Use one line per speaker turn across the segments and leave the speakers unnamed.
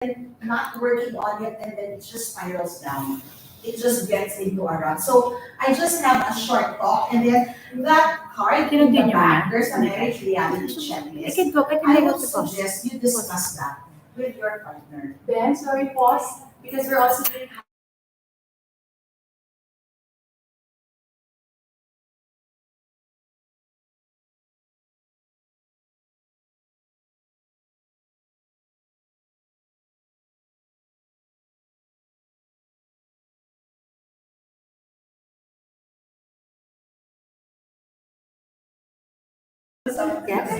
not working on it, and then it just spirals down. It just gets into a rut. So I just have a short talk, and then that card in the back, there's a marriage reality checklist. I would suggest you discuss that with your partner.
Ben, sorry, pause, because we're also doing.
Yes.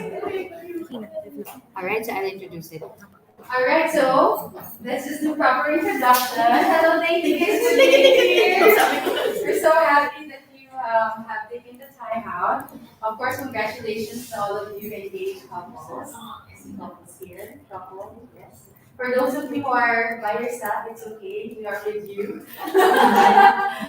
All right, so I'll introduce it.
All right, so let's just do proper introduction. Hello, ladies. We're so happy that you have taken the time out. Of course, congratulations to all of you engaged couples. Couples here, couple, yes. For those of you who are by yourself, it's okay. We are with you.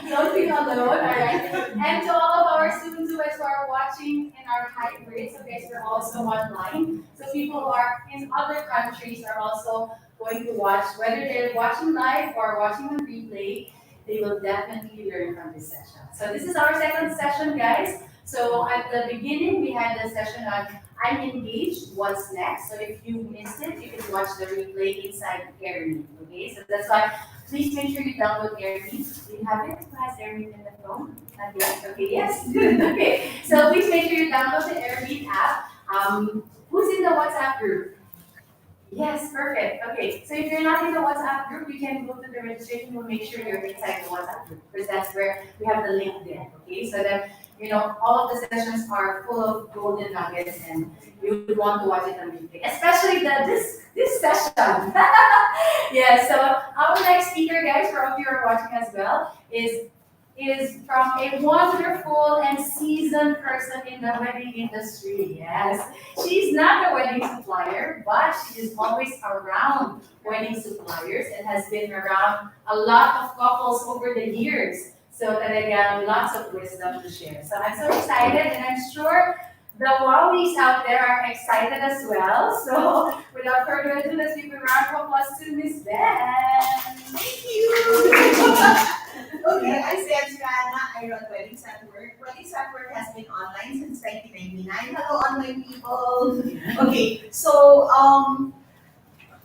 Don't feel alone, all right? And to all of our students who are watching in our hybrid, so guys, we're also online. So people who are in other countries are also going to watch, whether they're watching live or watching on replay, they will definitely learn from this session. So this is our second session, guys. So at the beginning, we had the session on I'm engaged, what's next? So if you missed it, you can watch the replay inside AirMeet, okay? So that's why, please make sure you download AirMeet. Do you have it? Who has AirMeet in the phone? Not yet? Okay, yes, good, okay. So please make sure you download the AirMeet app. Who's in the WhatsApp group? Yes, perfect. Okay, so if you're not in the WhatsApp group, you can go to the registration. We'll make sure you're inside the WhatsApp group because that's where we have the link there. Okay, so that all of the sessions are full of golden nuggets, and you would want to watch it on replay, especially this session. Yeah. So our next speaker, guys, for all of you who are watching as well, is from a wonderful and seasoned person in the wedding industry. Yes. She's not a wedding supplier, but she is always around wedding suppliers and has been around a lot of couples over the years. So talagang lots of wisdom to share. So I'm so excited, and I'm sure the wowies out there are excited as well. So without further ado, let's give a round of applause to Miss Ben.
Thank you. Okay, I said Joanna, I run Weddings at Work. Weddings at Work has been online since 1999. Hello, online people. Okay, so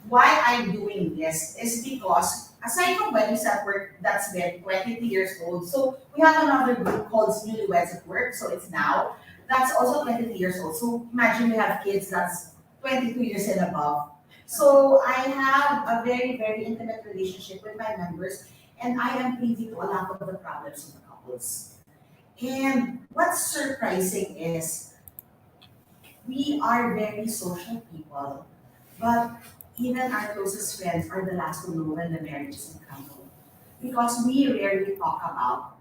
why I'm doing this is because aside from Weddings at Work, that's been 22 years old. So we have another group called Newlyweds at Work. So it's now that's also 22 years old. So imagine we have kids that's 22 years and above. So I have a very, very intimate relationship with my members, and I am privy to a lot of the problems of the couples. And what's surprising is we are very social people, but even our closest friends are the last to know when the marriage is in trouble. Because we rarely talk about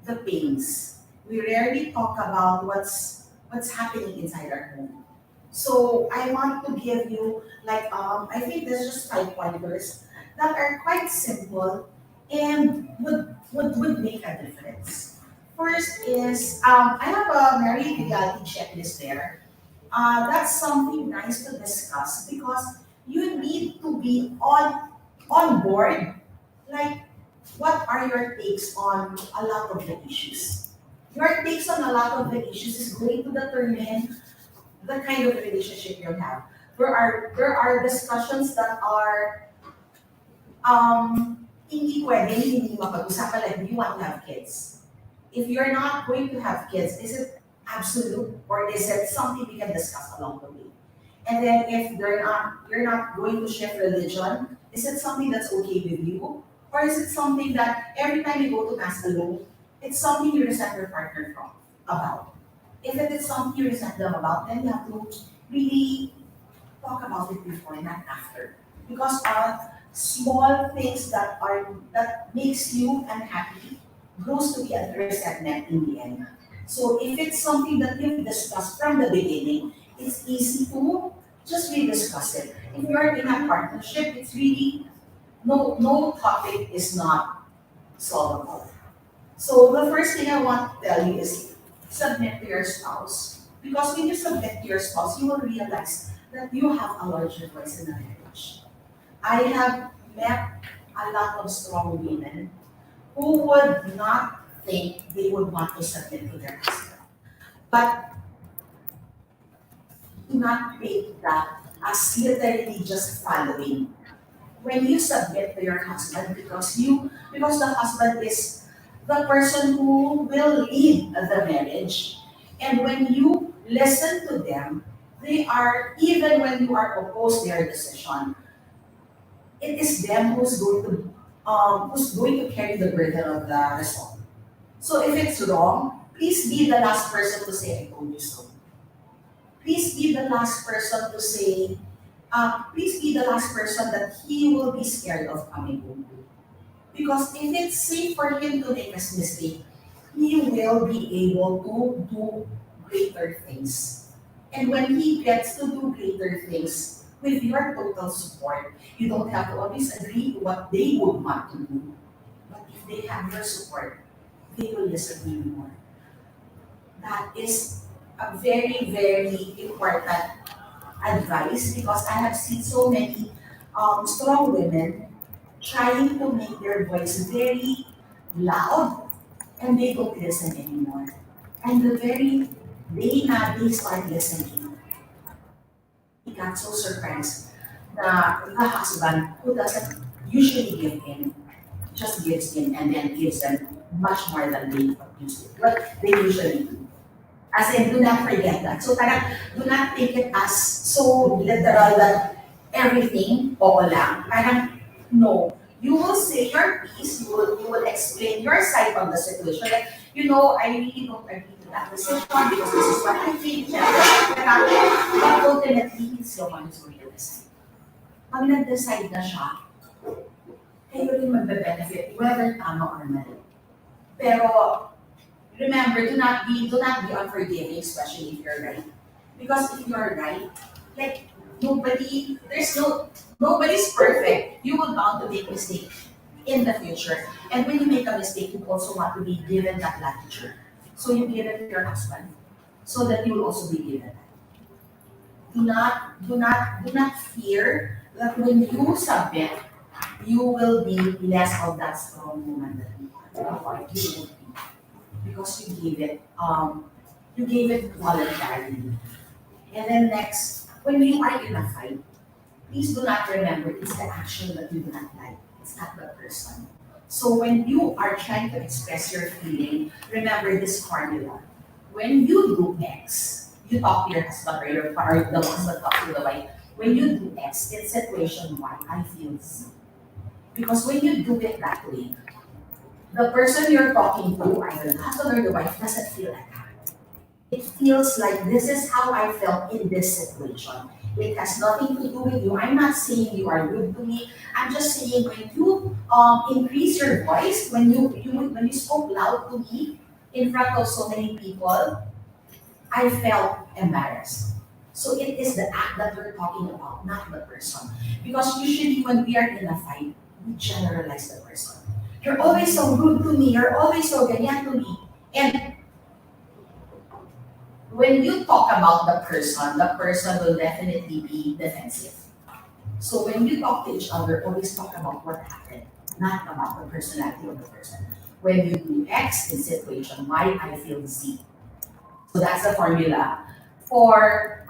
the pains. We rarely talk about what's happening inside our home. So I want to give you I think there's just 5 pointers that are quite simple and would make a difference. First is I have a married reality checklist there. That's something nice to discuss because you need to be on board. Like, what are your takes on a lot of the issues? Your takes on a lot of the issues is going to determine the kind of relationship you'll have. There are discussions that are hindi pwedeng hindi mapag-usapan, like, do you want to have kids? If you're not going to have kids, is it absolute or is it something we can discuss along the way? And then if you're not going to shift religion, is it something that's okay with you? Or is it something that every time you go to mass alone, it's something you resent your partner from about? If it is something you resent them about, then you have to really talk about it before, not after. Because small things that makes you unhappy grows to be a resentment in the end. So if it's something that you've discussed from the beginning, it's easy to just rediscuss it. If you're in a partnership, it's really no topic is not solvable. So the first thing I want to tell you is submit to your spouse. Because when you submit to your spouse, you will realize that you have a larger voice in the marriage. I have met a lot of strong women who would not think they would want to submit to their husband. But do not take that as literally just following. When you submit to your husband because the husband is the person who will lead the marriage, and when you listen to them, they are, even when you are opposed their decision, it is them who's going to carry the burden of the result. So if it's wrong, please be the last person to say I told you so. Please be the last person to say, please be the last person that he will be scared of coming home to. Because if it's safe for him to make a mistake, he will be able to do greater things. And when he gets to do greater things with your total support, you don't have to always agree to what they would want to do. But if they have your support, they will listen to you more. That is a very, very important advice because I have seen so many strong women trying to make their voice very loud and they don't listen anymore. And the very day na they start listening, he got so surprised na the husband who doesn't usually give in, just gives in and then gives them much more than they used to. What they usually do. As in, do not forget that. So parang, do not take it as so literal that everything, oo lang. Parang, no. You will say your piece, you will explain your side of the situation. Like, I really don't agree to that decision because this is what I think, but ultimately, it's your one who's going to decide. Pag nag-decide na siya, kayo rin magbe-benefit, whether tama or mali. Pero, remember, do not be unforgiving, especially if you're right. Because if you're right, like nobody's perfect. You will bound to make mistakes in the future. And when you make a mistake, you also want to be given that latitude. So you give it to your husband, so that you will also be given that. Do not fear that when you submit, you will be less of that strong woman that you are. You will be because you gave it voluntarily. And then next, when you are in a fight, please do not remember it's the action that you do not like. It's not the person. So when you are trying to express your feeling, remember this formula. When you do X, you talk to your husband or your partner, the husband talks to the wife. When you do X, in situation Y, I feel Z. Because when you do it that way, the person you're talking to, either the husband or the wife, doesn't feel like that. It feels like this is how I felt in this situation. It has nothing to do with you. I'm not saying you are rude to me. I'm just saying when you increase your voice, when you spoke loud to me in front of so many people, I felt embarrassed. So it is the act that we're talking about, not the person. Because usually when we are in a fight, we generalize the person. You're always so rude to me. You're always so ganyan to me. And when you talk about the person will definitely be defensive. So when you talk to each other, always talk about what happened, not about the personality of the person. When you do X in situation Y, I feel Z. So that's the formula for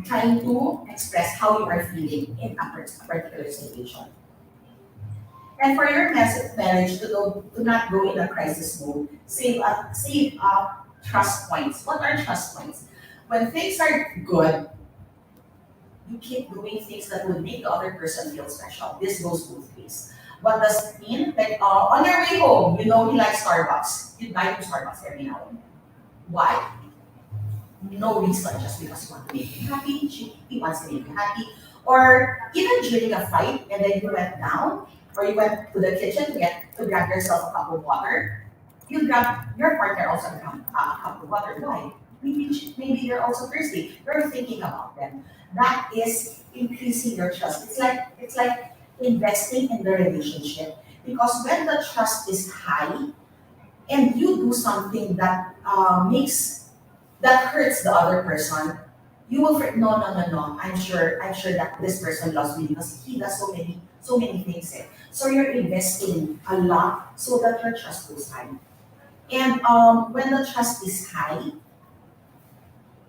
trying to express how you are feeling in a particular situation. And for your marriage to not go in a crisis mode, save trust points. What are trust points? When things are good, you keep doing things that will make the other person feel special. This goes both ways. What does it mean? Like on your way home, you know he likes Starbucks. You buy him Starbucks every now and then. Why? No reason, just because you want to make him happy. He wants to make you happy. Or even during a fight, and then you went down, or you went to the kitchen to grab yourself a cup of water. You grab your partner also a cup of water. Why? Maybe they're also thirsty. You're thinking about them. That is increasing your trust. It's like investing in the relationship because when the trust is high and you do something that hurts the other person, You will no, no, no, no. I'm sure that this person loves me because he does so many things. So you're investing a lot so that your trust goes high. And when the trust is high,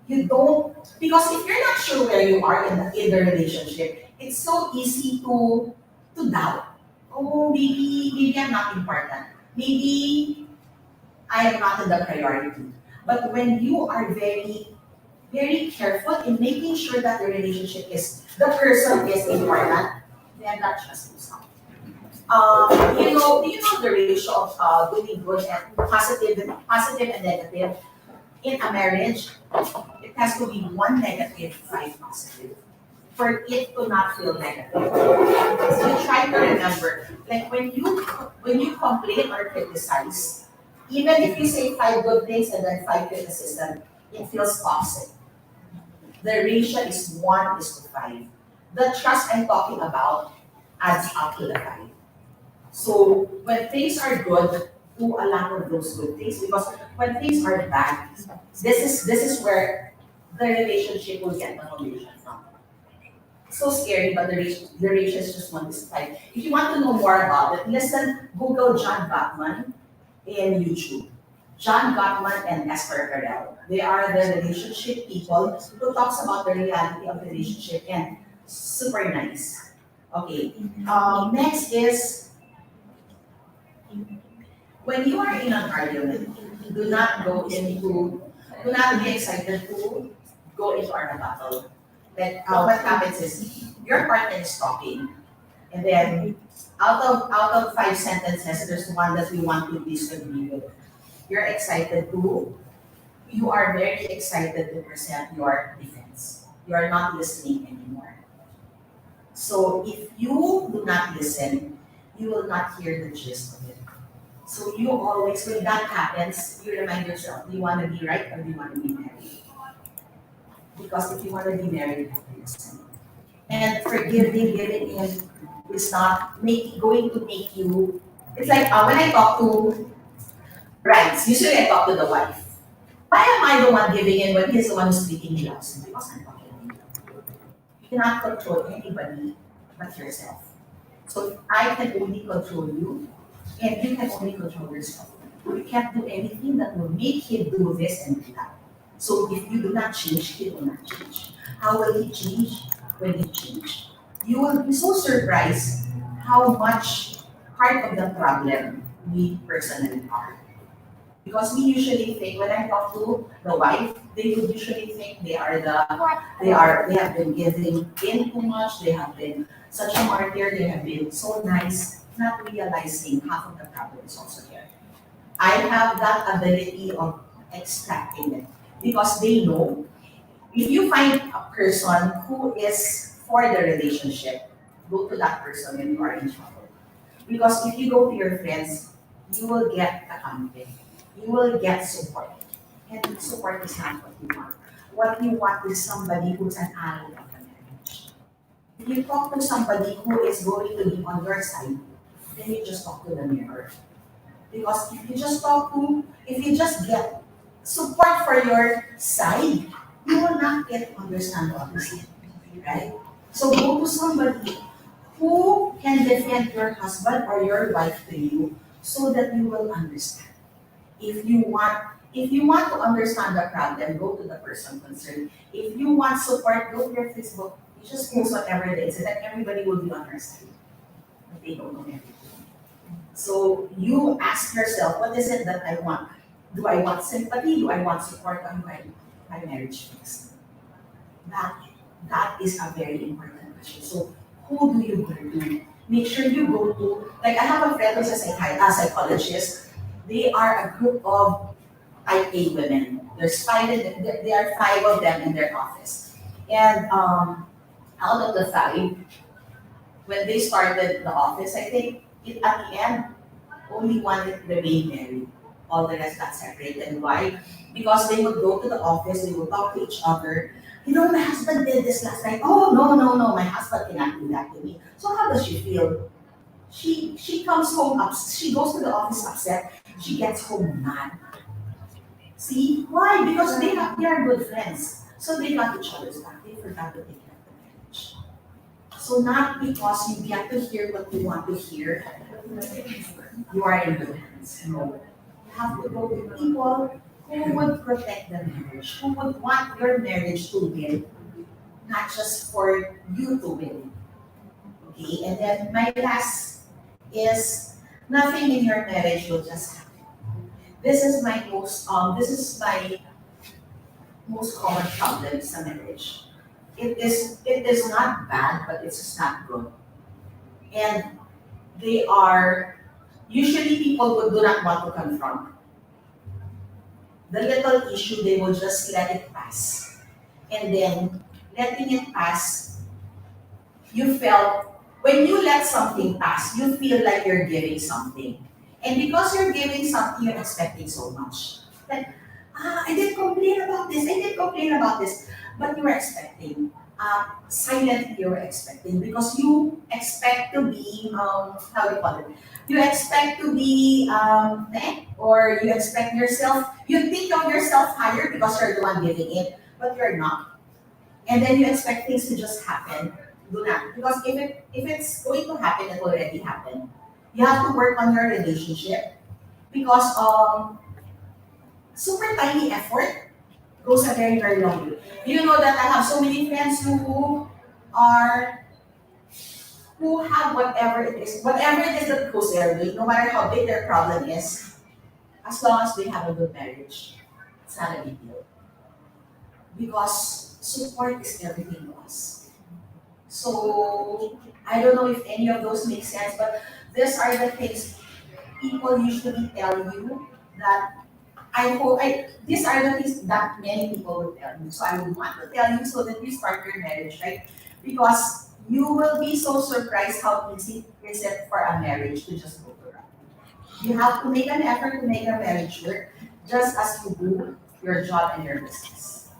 you don't, because if you're not sure where you are in the relationship, it's so easy to doubt. Oh, maybe I'm not important. Maybe I am not the priority. But when you are very, very careful in making sure that the relationship is, the person is important, then that trust goes up. Do you know the ratio of doing good and positive and negative in a marriage? It has to be one negative, five positive for it to not feel negative. So you try to remember, like when you complain or criticize, even if you say five good things and then five criticism, it feels toxic. The ratio is 1:5. The trust I'm talking about adds up to the five. So when things are good, do a lot of those good things because when things are bad, this is where the relationship will get the foundation from. So scary, but the ratio is just 1:5. If you want to know more about it, listen, Google John Gottman in YouTube. John Gottman and Esther Perel. They are the relationship people who talks about the reality of the relationship and super nice. Okay. Next is when you are in an argument, do not go into, do not be excited to go into a battle. Like what happens is your partner is talking, and then out of five sentences, there's one that you want to disagree with. You're excited to, you are very excited to present your defense. You are not listening anymore. So if you do not listen, you will not hear the gist of it. So you always, when that happens, you remind yourself, do you want to be right or do you want to be married? Because if you want to be married, you have to listen. And forgiving, giving in is not going to make you. It's like when I talk to brides, usually I talk to the wife. Why am I the one giving in when he's the one who's speaking he loves me? Because I'm talking to you. You cannot control anybody but yourself. So I can only control you, and you can only control yourself. You can't do anything that will make him do this and do that. So if you do not change, he will not change. How will he change? When you change. You will be so surprised how much part of the problem we personally are. Because we usually think when I talk to the wife, they would usually think they have been giving in too much, they have been such a martyr, they have been so nice, not realizing half of the problem is also here. I have that ability of extracting it because they know if you find a person who is for the relationship, go to that person when you are in trouble. Because if you go to your friends, you will get accounting. You will get support. And support is not what you want. What you want is somebody who's an ally of the marriage. If you talk to somebody who is going to be on your side, then you just talk to the mirror. Because if you just get support for your side, you will not get to understand the other side, right? So go to somebody who can defend your husband or your wife to you so that you will understand. If you want to understand the problem, go to the person concerned. If you want support, go to your Facebook. You just post whatever it is, and then everybody will be on your side. But they don't know everything. So you ask yourself, what is it that I want? Do I want sympathy? Do I want support? Or do I want my marriage fixed? That that is a very important question. So who do you go to? Make sure you go to, like I have a friend who's a psychologist. They are a group of type A women. There are five of them in their office. And out of the five, when they started the office, I think at the end, only one remained married. All the rest got separated. Why? Because they would go to the office, they would talk to each other. My husband did this last night. Oh, no, no, no, my husband cannot do that to me. So how does she feel? She comes home she goes to the office upset. She gets home mad. See? Why? Because they are good friends. So they got each other's back, they forgot to take care of the marriage. So not because you get to hear what you want to hear, you are in good hands. No. You have to go with people who would protect the marriage, who would want your marriage to win, not just for you to win. Okay, and then my last is nothing in your marriage will just happen. This is my most common problem sa marriage. It is not bad, but it's just not good. And they are usually people who do not want to confront. The little issue, they will just let it pass. And then letting it pass, you felt when you let something pass, you feel like you're giving something. And because you're giving something, you're expecting so much. Like, I didn't complain about this, I didn't complain about this. But you were expecting. Silently you were expecting because you expect to be, how do you call it? You expect to be or you expect yourself, you think of yourself higher because you're the one giving it, but you're not. And then you expect things to just happen. Do not. Because if it's going to happen, it already happened. You have to work on your relationship because super tiny effort goes a very, very long way. You know that I have so many friends are who have whatever it is that goes their way, no matter how big their problem is, as long as they have a good marriage, it's not a big deal. Because support is everything to us. So I don't know if any of those make sense, but these are the things people usually tell you that these are the things that many people will tell you. So I would want to tell you so that you start your marriage, right? Because you will be so surprised how easy is it for a marriage to just go to run. You have to make an effort to make a marriage work, just as you do your job and your business.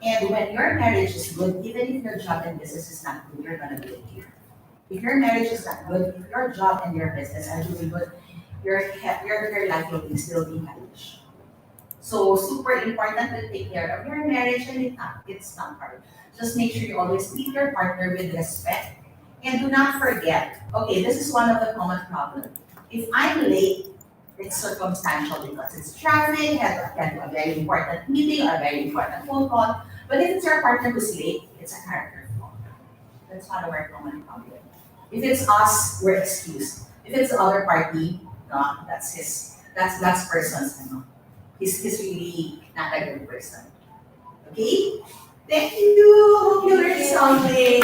And when your marriage is good, even if your job and business is not good, you're gonna do it here. If your marriage is not good, if your job and your business are doing good, your life will be still be managed. So super important to take care of your marriage and it's not hard. Just make sure you always treat your partner with respect and do not forget. Okay, this is one of the common problems. If I'm late, it's circumstantial because it's traffic, I can do a very important meeting or a very important phone call. But if it's your partner who's late, it's a character flaw. That's one of our common problems. If it's us, we're excused. If it's the other party, no, that's person's ano. He's really not a good person. Okay? Thank you. Hope you learned something.